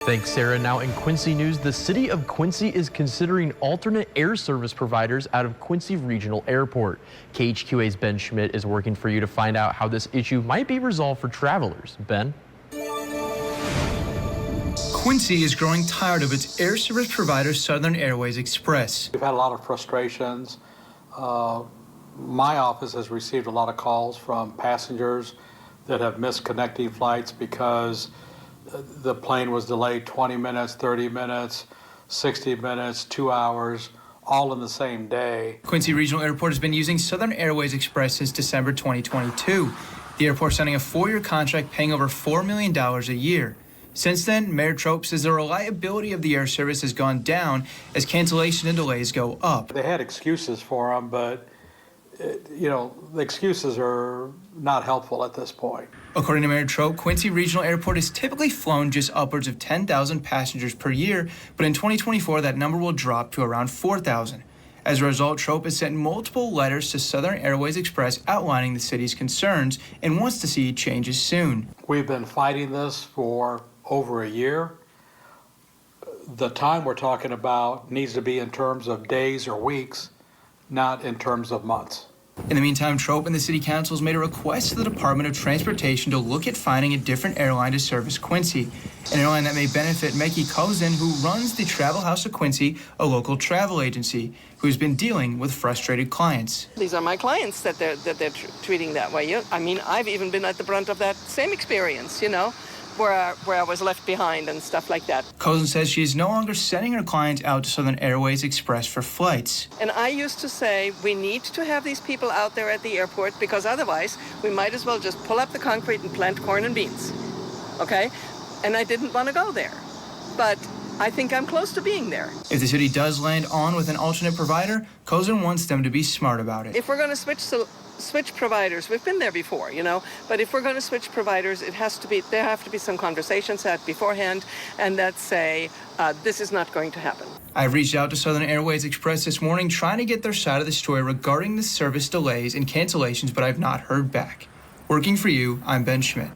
Thanks, Sarah. Now in Quincy news, the city of Quincy is considering alternate air service providers out of Quincy Regional Airport. KHQA's Ben Schmidt is working for you to find out how this issue might be resolved for travelers. Ben? Quincy is growing tired of its air service provider, Southern Airways Express. We've had a lot of frustrations. My office has received a lot of calls from passengers that have missed connecting flights because the plane was delayed 20 minutes, 30 minutes, 60 minutes, 2 hours, all in the same day. Quincy Regional Airport has been using Southern Airways Express since December 2022. The airport signing a 4-year contract paying over $4 million a year. Since then, Mayor Trope says the reliability of the air service has gone down as cancellation and delays go up. They had excuses for them, but the excuses are not helpful at this point. According to Mayor Trope, Quincy Regional Airport has typically flown just upwards of 10,000 passengers per year, but in 2024 that number will drop to around 4,000. As a result, Trope has sent multiple letters to Southern Airways Express outlining the city's concerns and wants to see changes soon. We've been fighting this for over a year. The time we're talking about needs to be in terms of days or weeks, not in terms of months. In the meantime, Trope and the City Council has made a request to the Department of Transportation to look at finding a different airline to service Quincy, an airline that may benefit Mickey Cousin, who runs the Travel House of Quincy, a local travel agency, who's been dealing with frustrated clients. These are my clients that they're treating that way. I mean, I've even been at the brunt of that same experience, where I was left behind and stuff like that. Cousin says she is no longer sending her clients out to Southern Airways Express for flights. And I used to say we need to have these people out there at the airport because otherwise we might as well just pull up the concrete and plant corn and beans, okay? And I didn't want to go there, but I think I'm close to being there. If the city does land on with an alternate provider, Cousin wants them to be smart about it. If we're going to switch providers, we've been there before, but if we're going to switch providers, there have to be some conversations had beforehand and that say this is not going to happen. I've reached out to Southern Airways Express this morning trying to get their side of the story regarding the service delays and cancellations, but I've not heard back. Working for you, I'm Ben Schmidt.